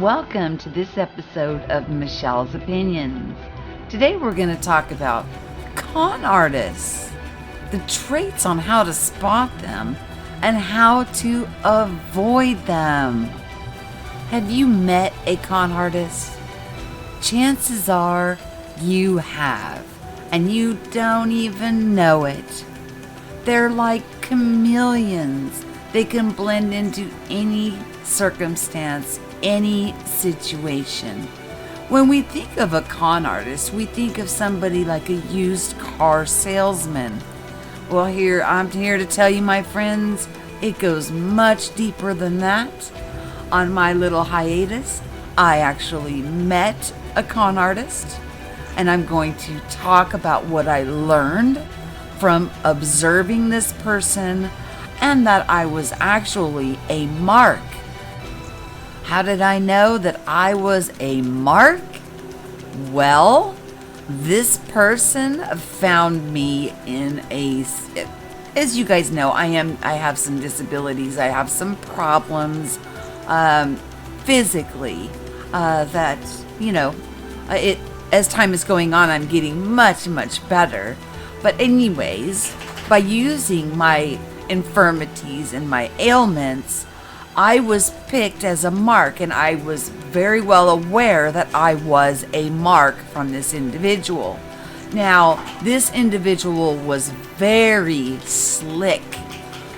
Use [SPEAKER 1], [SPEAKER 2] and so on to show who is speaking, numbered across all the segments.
[SPEAKER 1] Welcome to this episode of Michelle's Opinions. Today we're going to talk about con artists, the traits on how to spot them, and how to avoid them. Have you met a con artist? Chances are you have, and you don't even know it. They're like chameleons. They can blend into any circumstance, any situation. When we think of a con artist, we think of somebody like a used car salesman. Well, I'm here to tell you, my friends, it goes much deeper than that. On my little hiatus, I actually met a con artist, and I'm going to talk about what I learned from observing this person and that I was actually a mark. How did I know that I was a mark? Well, this person found me as you guys know, I have some disabilities. I have some problems physically that, as time is going on, I'm getting much, much better. But anyways, by using my infirmities and my ailments, I was picked as a mark, and I was very well aware that I was a mark from this individual. Now, this individual was very slick.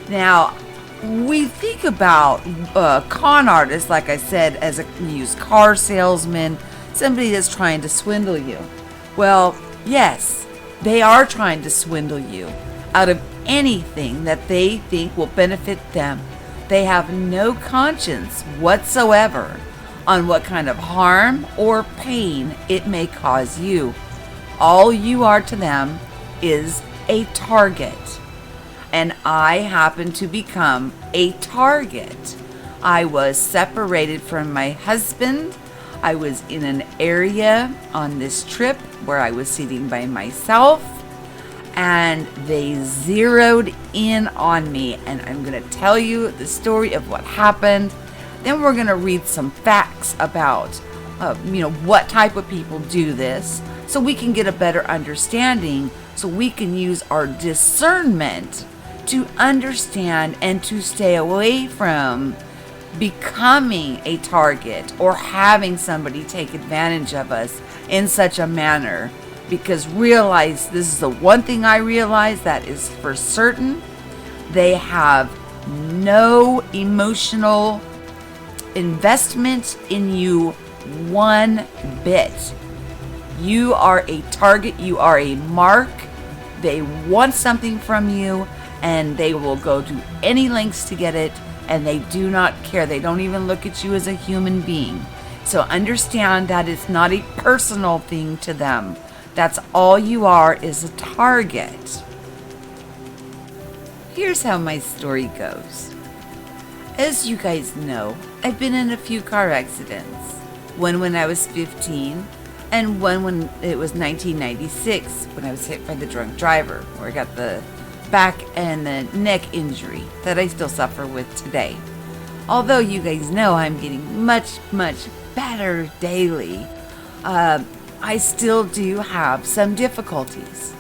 [SPEAKER 1] Now, we think about con artists, like I said, as a used car salesman, somebody that's trying to swindle you. Well, yes, they are trying to swindle you out of anything that they think will benefit them. They have no conscience whatsoever on what kind of harm or pain it may cause you. All you are to them is a target. And I happen to become a target. I was separated from my husband. I was in an area on this trip where I was sitting by myself, and they zeroed in on me, and I'm going to tell you the story of what happened. Then we're going to read some facts about what type of people do this, so we can get a better understanding, so we can use our discernment to understand and to stay away from becoming a target or having somebody take advantage of us in such a manner. Because realize, this is the one thing I realize that is for certain, they have no emotional investment in you one bit. You are a target, you are a mark. They want something from you, and they will go to any lengths to get it, and they do not care. They don't even look at you as a human being. So understand that it's not a personal thing to them. That's all you are, is a target. Here's how my story goes. As you guys know, I've been in a few car accidents. One when I was 15, and one when it was 1996, when I was hit by the drunk driver, where I got the back and the neck injury that I still suffer with today. Although you guys know I'm getting much, much better daily, I still do have some difficulties.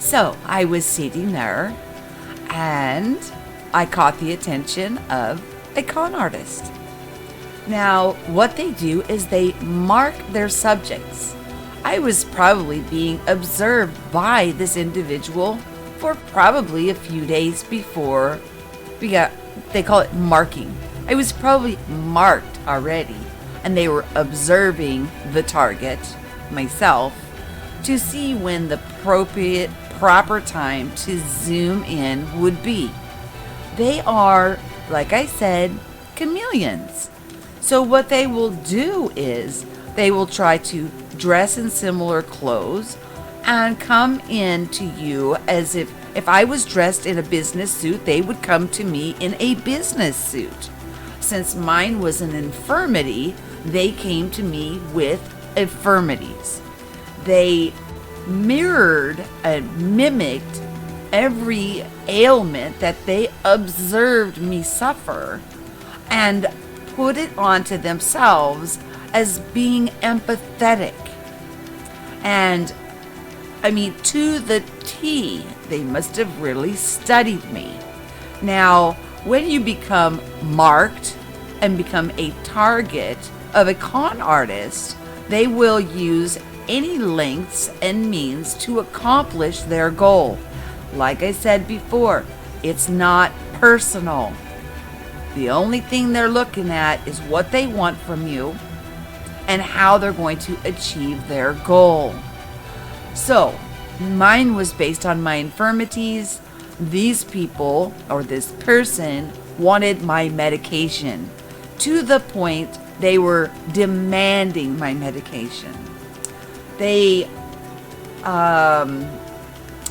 [SPEAKER 1] So I was sitting there, and I caught the attention of a con artist. Now, what they do is they mark their subjects. I was probably being observed by this individual for probably a few days before they call it marking. I was probably marked already, and they were observing the target, myself, to see when the proper time to zoom in would be. They are, like I said, chameleons. So what they will do is they will try to dress in similar clothes and come in to you as if I was dressed in a business suit, they would come to me in a business suit. Since mine was an infirmity, they came to me with infirmities. They mirrored and mimicked every ailment that they observed me suffer, and put it onto themselves as being empathetic. And I mean, to the T, they must have really studied me. Now, when you become marked and become a target of a con artist, they will use any lengths and means to accomplish their goal. Like I said before, it's not personal. The only thing they're looking at is what they want from you and how they're going to achieve their goal. So, mine was based on my infirmities. These people, or this person, wanted my medication to the point they were demanding my medication. They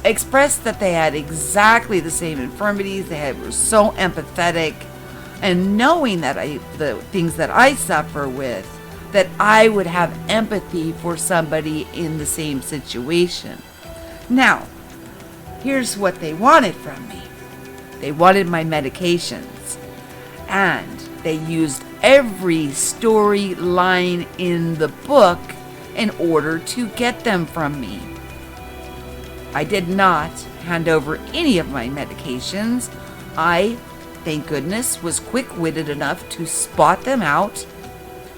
[SPEAKER 1] expressed that they had exactly the same infirmities. Were so empathetic, and knowing that the things that I suffer with, that I would have empathy for somebody in the same situation. Now, here's what they wanted from me. They wanted my medications, and they used every storyline in the book in order to get them from me. I did not hand over any of my medications. I, thank goodness, was quick-witted enough to spot them out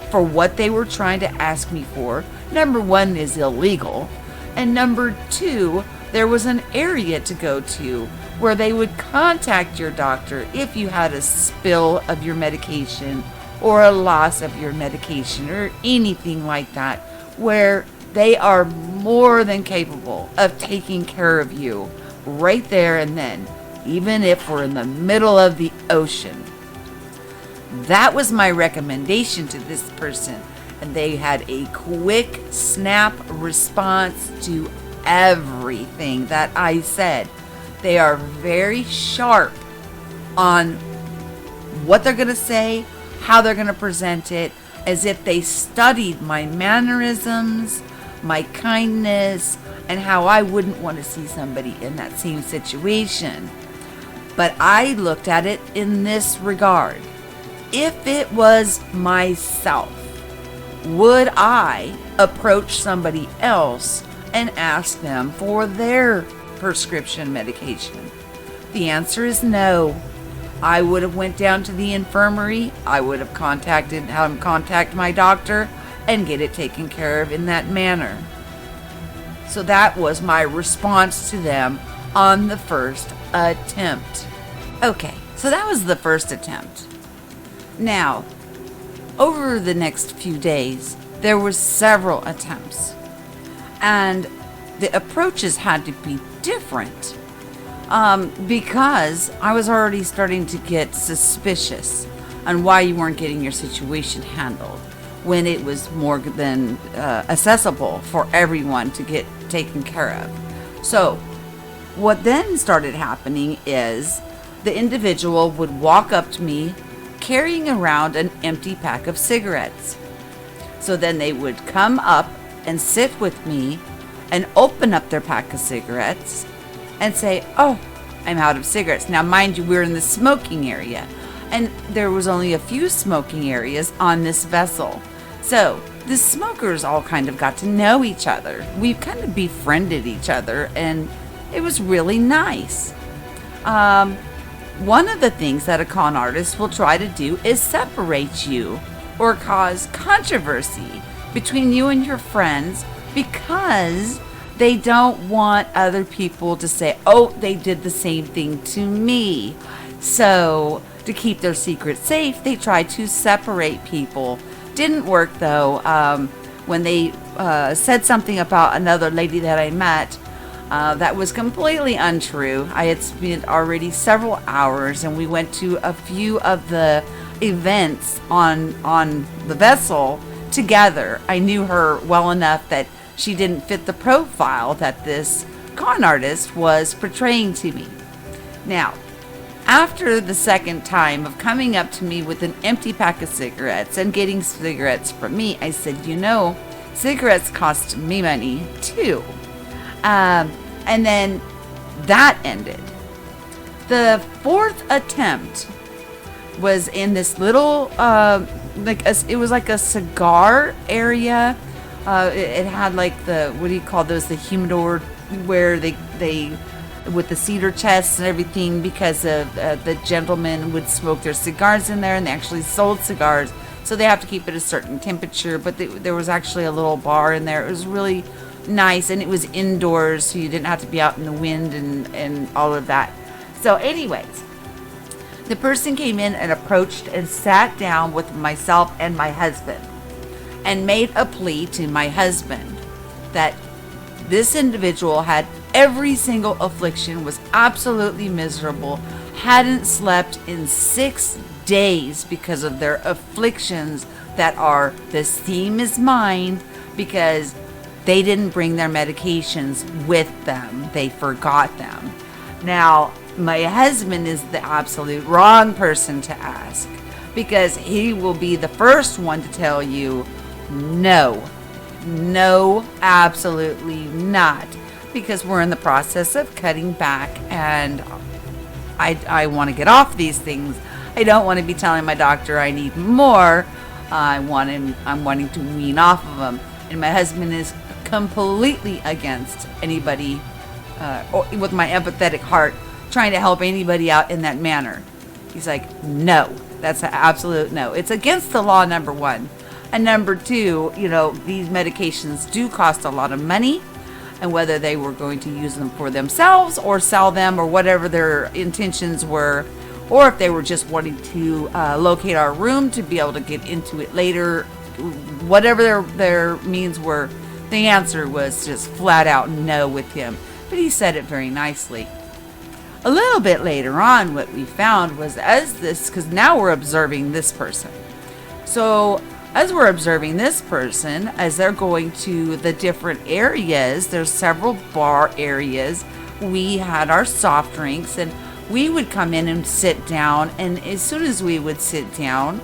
[SPEAKER 1] for what they were trying to ask me for. Number one is illegal, and number two, there was an area to go to where they would contact your doctor if you had a spill of your medication or a loss of your medication or anything like that, where they are more than capable of taking care of you right there and then, even if we're in the middle of the ocean. That was my recommendation to this person, and they had a quick snap response to everything that I said. They are very sharp on what they're going to say, how they're going to present it, as if they studied my mannerisms, my kindness, and how I wouldn't want to see somebody in that same situation. But I looked at it in this regard. If it was myself, would I approach somebody else and ask them for their prescription medication? The answer is no. I would have went down to the infirmary. I would have contact my doctor and get it taken care of in that manner. So that was my response to them on the first attempt. Okay, so that was the first attempt. Now, over the next few days, there were several attempts, and the approaches had to be different because I was already starting to get suspicious on why you weren't getting your situation handled when it was more than accessible for everyone to get taken care of. So what then started happening is the individual would walk up to me carrying around an empty pack of cigarettes. So then they would come up and sit with me and open up their pack of cigarettes and say, "Oh, I'm out of cigarettes." Now, mind you, we're in the smoking area, and there was only a few smoking areas on this vessel. So the smokers all kind of got to know each other. We kind of befriended each other, and it was really nice. One of the things that a con artist will try to do is separate you or cause controversy between you and your friends because they don't want other people to say, "Oh, they did the same thing to me." So to keep their secret safe, they try to separate people. Didn't work though. When they said something about another lady that I met, that was completely untrue. I had spent already several hours, and we went to a few of the events on the vessel together. I knew her well enough that she didn't fit the profile that this con artist was portraying to me. Now, after the second time of coming up to me with an empty pack of cigarettes and getting cigarettes from me, I said, cigarettes cost me money too. And then that ended. The fourth attempt was in this little it was like a cigar area. It had like the, what do you call those, the humidor, where they with the cedar chests and everything, because of the gentlemen would smoke their cigars in there, and they actually sold cigars, so they have to keep it a certain temperature. But there was actually a little bar in there. It was really nice, and it was indoors, so you didn't have to be out in the wind and all of that. So anyways, the person came in and approached and sat down with myself and my husband and made a plea to my husband that this individual had every single affliction, was absolutely miserable, hadn't slept in 6 days because of their afflictions that are, the theme is mine, because they didn't bring their medications with them. They forgot them. Now, my husband is the absolute wrong person to ask, because he will be the first one to tell you, no, absolutely not, because we're in the process of cutting back, and I want to get off these things. I don't want to be telling my doctor I need more. I'm wanting to wean off of them. And my husband is completely against anybody, or with my empathetic heart, trying to help anybody out in that manner. He's like, no, that's an absolute no. It's against the law, number one. And number two, these medications do cost a lot of money, and whether they were going to use them for themselves or sell them or whatever their intentions were, or if they were just wanting to locate our room to be able to get into it later, whatever their means were, the answer was just flat out no with him. But he said it very nicely. A little bit later on, what we found was, because now we're observing this person. So as we're observing this person, as they're going to the different areas, there's several bar areas. We had our soft drinks, and we would come in and sit down, and as soon as we would sit down,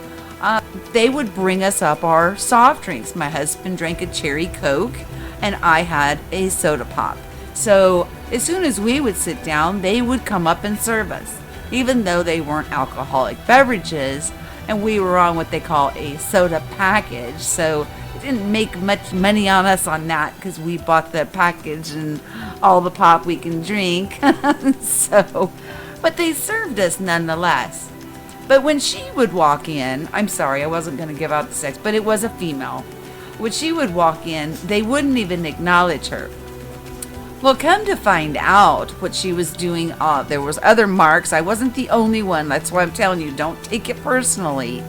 [SPEAKER 1] they would bring us up our soft drinks. My husband drank a cherry Coke, and I had a soda pop. So as soon as we would sit down, they would come up and serve us, even though they weren't alcoholic beverages, and we were on what they call a soda package. So it didn't make much money on us on that, because we bought the package and all the pop we can drink. But they served us nonetheless. But when she would walk in, I'm sorry, I wasn't going to give out the sex, but it was a female. When she would walk in, they wouldn't even acknowledge her. Well, come to find out what she was doing, there was other marks. I wasn't the only one. That's why I'm telling you, don't take it personally.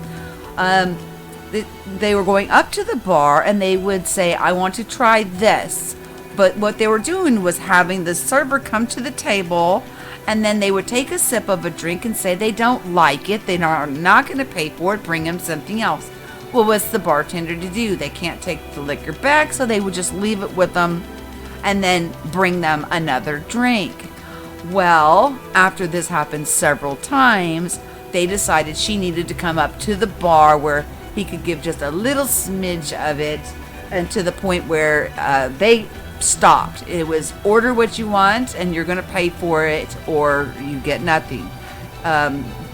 [SPEAKER 1] They were going up to the bar, and they would say, I want to try this. But what they were doing was having the server come to the table, and then they would take a sip of a drink and say they don't like it. They are not going to pay for it. Bring them something else. Well, what's the bartender to do? They can't take the liquor back, so they would just leave it with them and then bring them another drink. Well, after this happened several times, they decided she needed to come up to the bar where he could give just a little smidge of it, and to the point where they stopped. It was order what you want and you're going to pay for it, or you get nothing.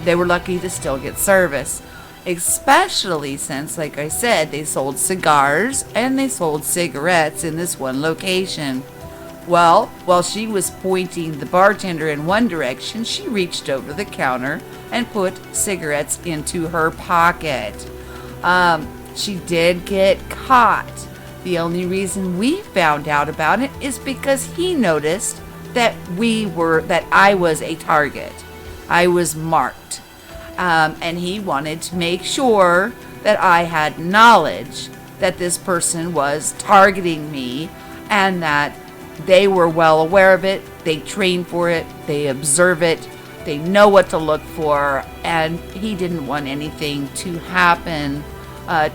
[SPEAKER 1] They were lucky to still get service, especially since, like I said, they sold cigars and they sold cigarettes in this one location. Well, while she was pointing the bartender in one direction, she reached over the counter and put cigarettes into her pocket. She did get caught. The only reason we found out about it is because he noticed that I was a target. I was marked. And he wanted to make sure that I had knowledge that this person was targeting me, and that they were well aware of it. They train for it. They observe it. They know what to look for. And he didn't want anything to happen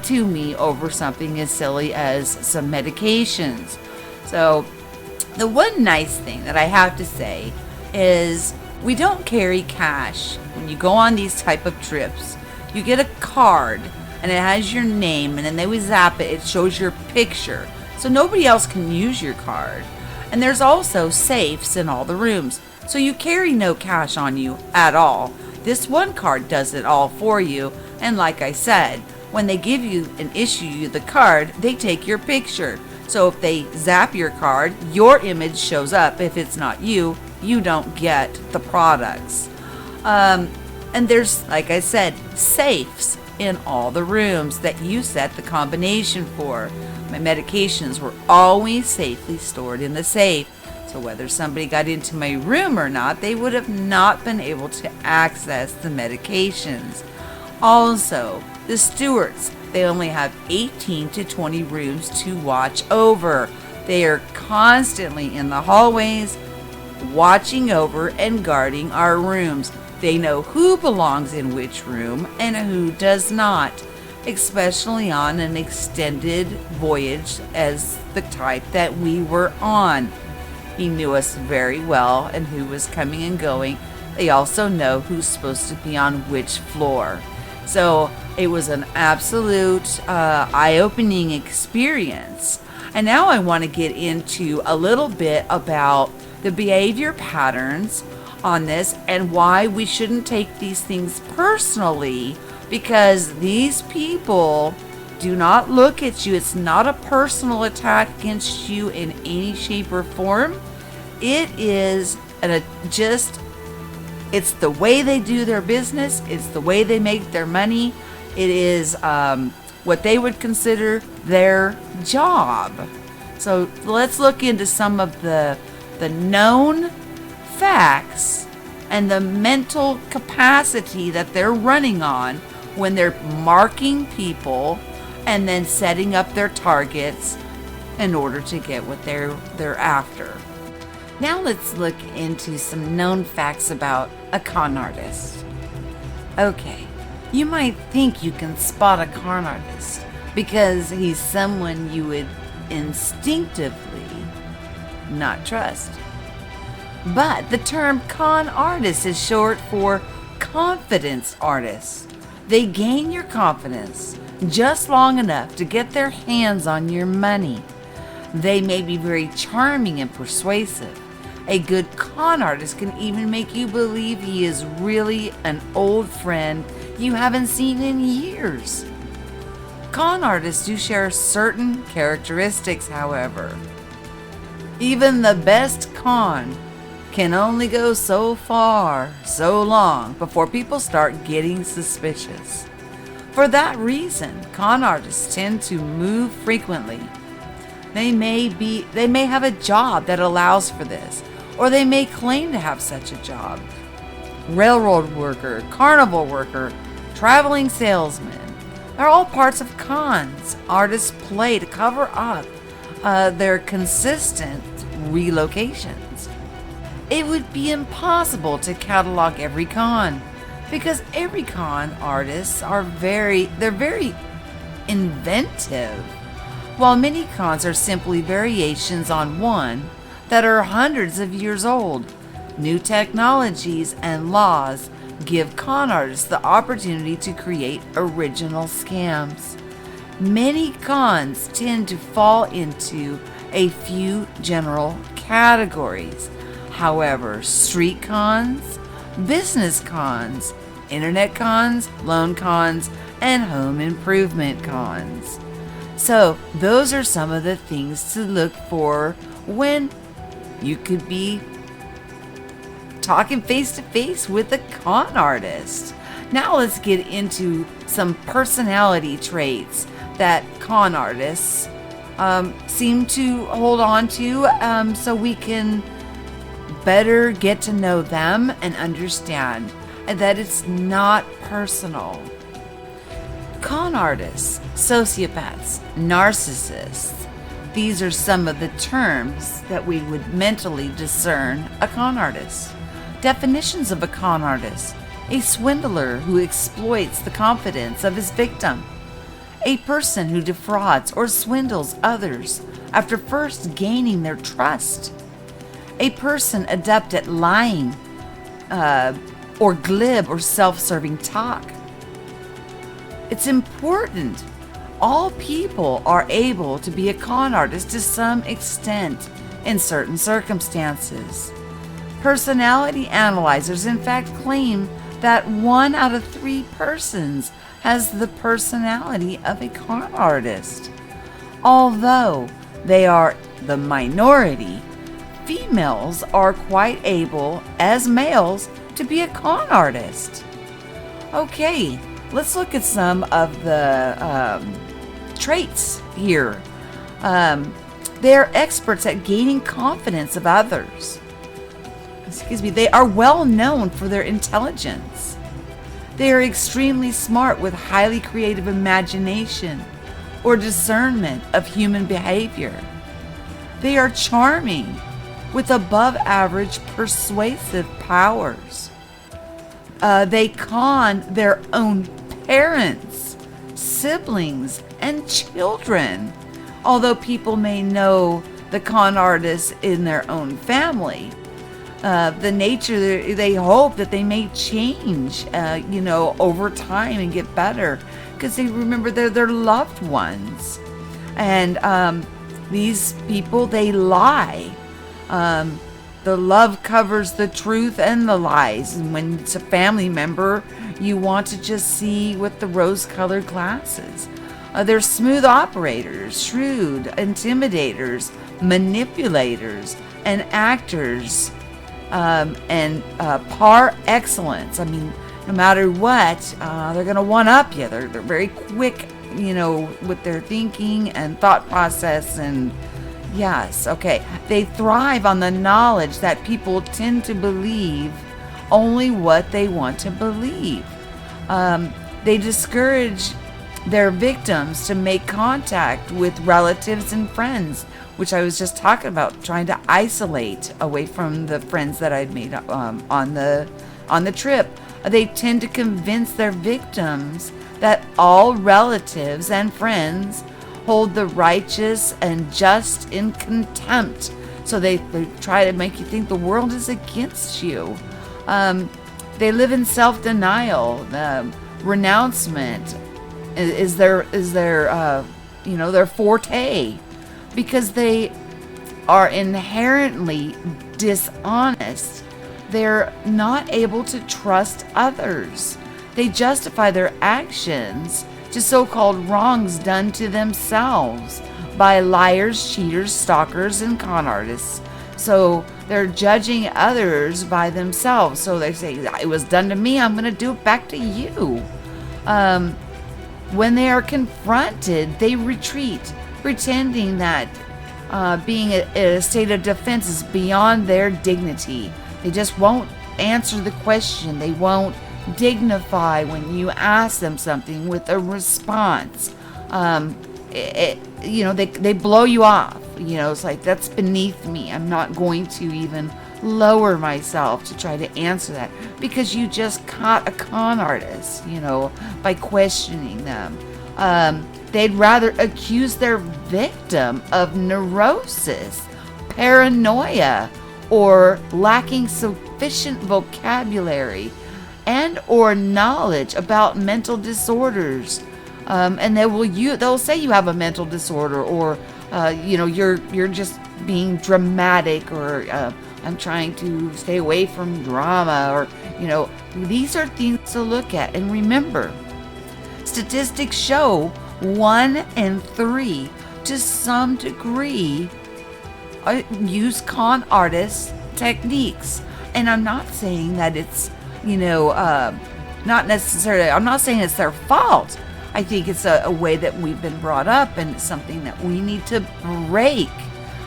[SPEAKER 1] to me over something as silly as some medications. So the one nice thing that I have to say is we don't carry cash. When you go on these type of trips, you get a card and it has your name, and then they would zap it. It shows your picture, so nobody else can use your card. And there's also safes in all the rooms, so you carry no cash on you at all. This one card does it all for you. And like I said, when they give you and issue you the card, they take your picture. So if they zap your card, your image shows up. If it's not you, you don't get the products. And there's, like I said, safes in all the rooms that you set the combination for. My medications were always safely stored in the safe. So whether somebody got into my room or not, they would have not been able to access the medications. Also, the stewards, they only have 18 to 20 rooms to watch over. They are constantly in the hallways, watching over and guarding our rooms. They know who belongs in which room and who does not, especially on an extended voyage as the type that we were on. He knew us very well and who was coming and going. They also know who's supposed to be on which floor. So it was an absolute eye-opening experience. And now I want to get into a little bit about the behavior patterns on this and why we shouldn't take these things personally, because these people do not look at you. It's not a personal attack against you in any shape or form. It is it's the way they do their business. It's the way they make their money. It is what they would consider their job. So let's look into some of the known facts and the mental capacity that they're running on when they're marking people and then setting up their targets in order to get what they're after. Now let's look into some known facts about a con artist. Okay, you might think you can spot a con artist because he's someone you would instinctively not trust. But the term con artist is short for confidence artists. They gain your confidence just long enough to get their hands on your money. They may be very charming and persuasive. A good con artist can even make you believe he is really an old friend you haven't seen in years. Con artists do share certain characteristics, however. Even the best con can only go so far, so long, before people start getting suspicious. For that reason, con artists tend to move frequently. They may have a job that allows for this, or they may claim to have such a job. Railroad worker, carnival worker, traveling salesman, they're all parts of cons artists play to cover up their consistent relocations. It would be impossible to catalog every con, because every con artists are very inventive, while many cons are simply variations on one that are hundreds of years old. New technologies and laws give con artists the opportunity to create original scams. Many cons tend to fall into a few general categories. However, street cons, business cons, internet cons, loan cons, and home improvement cons. So those are some of the things to look for when you could be talking face to face with a con artist. Now let's get into some personality traits that con artists seem to hold on to, so we can better get to know them and understand that it's not personal. Con artists, sociopaths, narcissists. These are some of the terms that we would mentally discern a con artist. Definitions of a con artist: a swindler who exploits the confidence of his victim. A person who defrauds or swindles others after first gaining their trust. A person adept at lying or glib or self-serving talk. It's important. All people are able to be a con artist to some extent in certain circumstances. Personality analyzers, in fact, claim that 1 out of 3 persons has the personality of a con artist. Although they are the minority, females are quite able, as males, to be a con artist. Okay, let's look at some of the traits here. They are experts at gaining confidence of others. They are well known for their intelligence. They are extremely smart with highly creative imagination or discernment of human behavior. They are charming with above average persuasive powers. They con their own parents, siblings, and children. Although people may know the con artists in their own family, the nature, they hope that they may change, over time and get better, because they remember they're their loved ones. And these people, they lie. The love covers the truth and the lies. And when it's a family member, you want to just see with the rose-colored glasses. They're smooth operators, shrewd intimidators, manipulators, and actors, and par excellence. I mean, no matter what, they're going to one-up you. They're very quick, with their thinking and thought process. And yes, okay. They thrive on the knowledge that people tend to believe only what they want to believe. They discourage their victims to make contact with relatives and friends, which I was just talking about, trying to isolate away from the friends that I'd made on the trip. They tend to convince their victims that all relatives and friends hold the righteous and just in contempt. So they try to make you think the world is against you. They live in self-denial. Renouncement is their their forte, because they are inherently dishonest. They're not able to trust others. They justify their actions to so-called wrongs done to themselves by liars, cheaters, stalkers, and con artists. So they're judging others by themselves. So they say, it was done to me, I'm going to do it back to you. When they are confronted, they retreat, pretending that being in a state of defense is beyond their dignity. They just won't answer the question. They won't dignify when you ask them something with a response. They blow you off. It's like, that's beneath me. I'm not going to even lower myself to try to answer that, because you just caught a con artist, by questioning them. They'd rather accuse their victim of neurosis, paranoia, or lacking sufficient vocabulary and or knowledge about mental disorders. And they'll say you have a mental disorder, or you're just being dramatic, or I'm trying to stay away from drama, or these are things to look at. And remember, statistics show 1 in 3 to some degree use con artist techniques. And I'm not saying that it's not necessarily, I'm not saying it's their fault. I think it's a way that we've been brought up, and it's something that we need to break.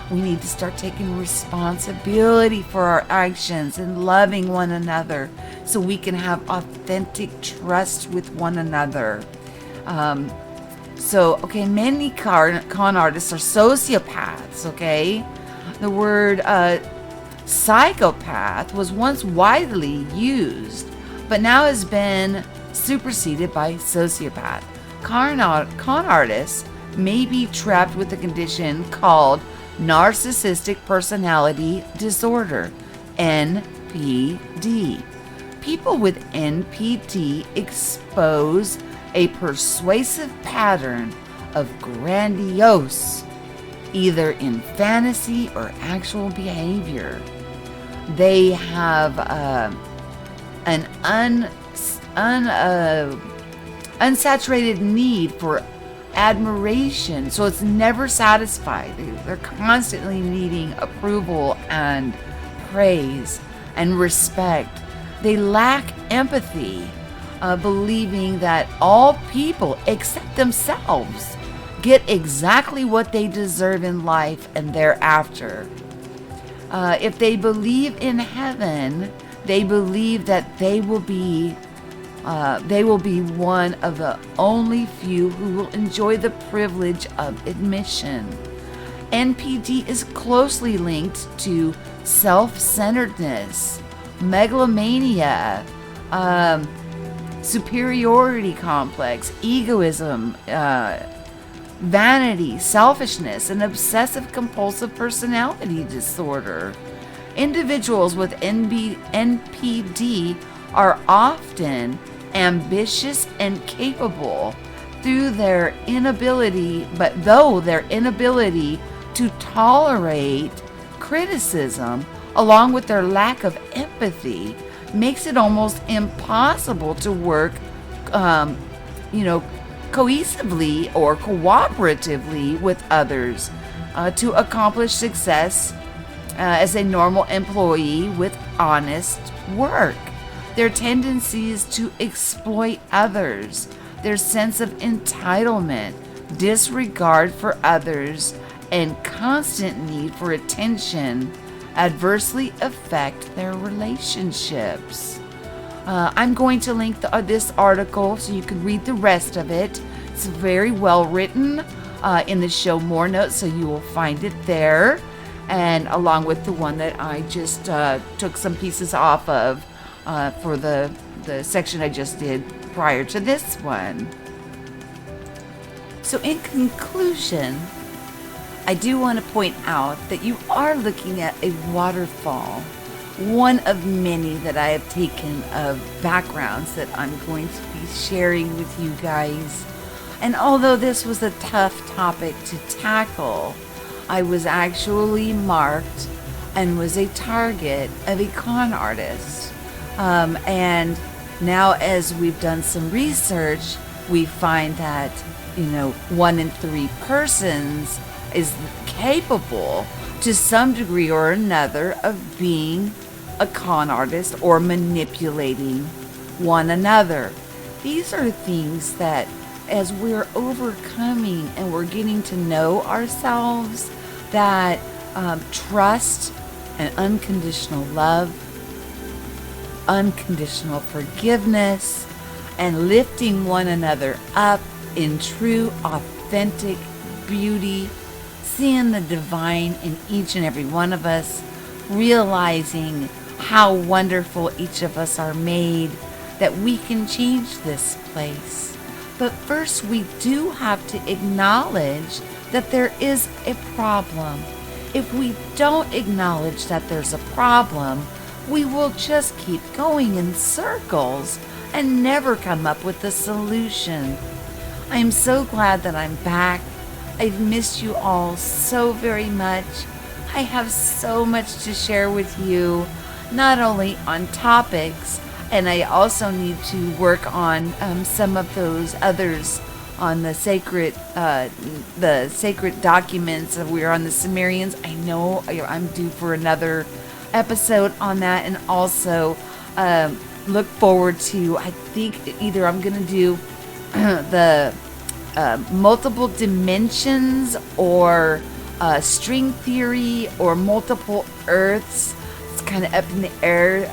[SPEAKER 1] We need to start taking responsibility for our actions and loving one another, so we can have authentic trust with one another. Many con artists are sociopaths, okay? The word psychopath was once widely used, but now has been superseded by sociopath. Con artists may be trapped with a condition called Narcissistic Personality Disorder, NPD. People with NPD expose a persuasive pattern of grandiose, either in fantasy or actual behavior. They have an unsaturated need for admiration. So it's never satisfied. They're constantly needing approval and praise and respect. They lack empathy, believing that all people except themselves get exactly what they deserve in life and thereafter. If they believe in heaven, they believe that they will be one of the only few who will enjoy the privilege of admission. NPD is closely linked to self-centeredness, megalomania, superiority complex, egoism, vanity, selfishness, and obsessive compulsive personality disorder. Individuals with NPD are often ambitious and capable though their inability to tolerate criticism, along with their lack of empathy, makes it almost impossible to work, cohesively or cooperatively with others to accomplish success as a normal employee with honest work. Their tendencies to exploit others, their sense of entitlement, disregard for others, and constant need for attention adversely affect their relationships. I'm going to link this article so you can read the rest of it. It's very well written in the show more notes, so you will find it there, and along with the one that I just took some pieces off of for the section I just did prior to this one. So in conclusion, I do want to point out that you are looking at a waterfall, one of many that I have taken of backgrounds that I'm going to be sharing with you guys. And although this was a tough topic to tackle, I was actually marked and was a target of a con artist. And now as we've done some research, we find that, 1 in 3 persons is capable to some degree or another of being a con artist or manipulating one another. These are things that as we're overcoming and we're getting to know ourselves, that trust and unconditional love, unconditional forgiveness, and lifting one another up in true, authentic beauty, seeing the divine in each and every one of us, realizing how wonderful each of us are made, that we can change this place. But first, we do have to acknowledge that there is a problem. If we don't acknowledge that there's a problem, we will just keep going in circles and never come up with a solution. I am so glad that I'm back. I've missed you all so very much. I have so much to share with you, not only on topics, and I also need to work on some of those others on the sacred documents. We're on the Sumerians. I know I'm due for another episode on that, and also look forward to, I think either I'm going to do the multiple dimensions or string theory or multiple earths. It's kind of up in the air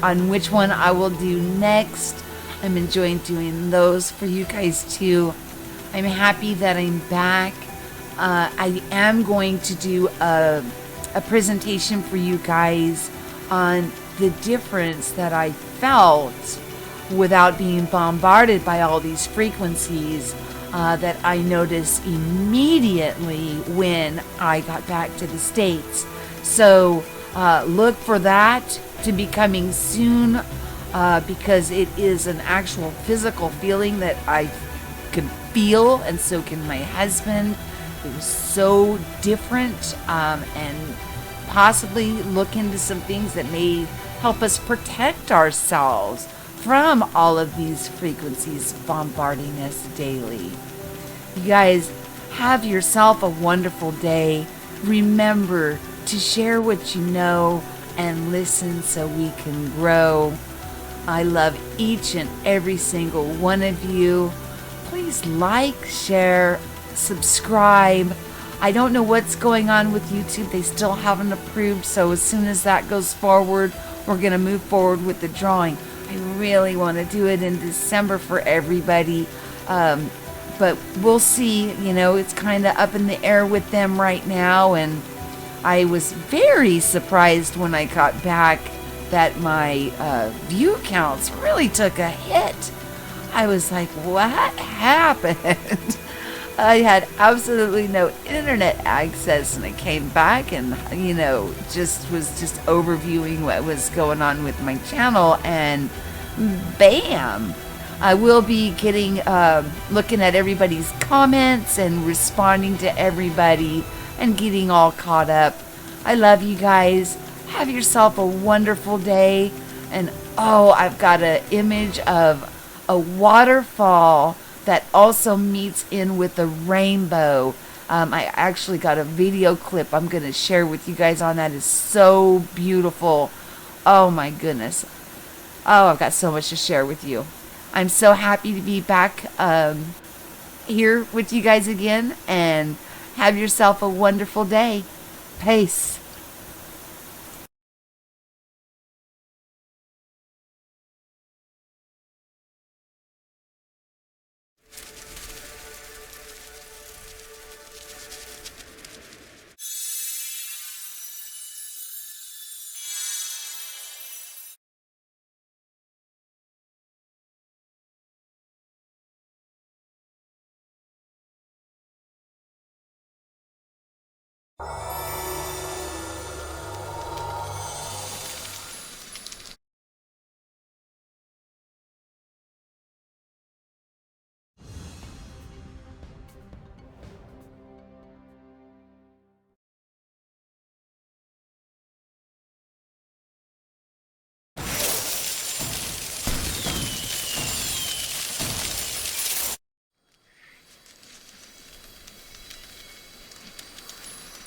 [SPEAKER 1] on which one I will do next. I'm enjoying doing those for you guys too. I'm happy that I'm back. I am going to do a presentation for you guys on the difference that I felt without being bombarded by all these frequencies that I noticed immediately when I got back to the States. So look for that to be coming soon, because it is an actual physical feeling that I could feel, and so can my husband. It was so different, and possibly look into some things that may help us protect ourselves from all of these frequencies bombarding us daily. You guys, have yourself a wonderful day. Remember to share what you know and listen so we can grow. I love each and every single one of you. Please like, share, subscribe. I don't know what's going on with YouTube. They still haven't approved, so as soon as that goes forward, we're going to move forward with the drawing. I really want to do it in December for everybody, but we'll see. You know, it's kind of up in the air with them right now, and I was very surprised when I got back that my view counts really took a hit. I was like, what happened? I had absolutely no internet access, and I came back and, you know, was overviewing what was going on with my channel, and bam! I will be getting, looking at everybody's comments and responding to everybody and getting all caught up. I love you guys. Have yourself a wonderful day. And oh, I've got an image of a waterfall that also meets in with a rainbow. I actually got a video clip I'm going to share with you guys on that. It's so beautiful. Oh my goodness. Oh, I've got so much to share with you. I'm so happy to be back here with you guys again, and have yourself a wonderful day. Peace.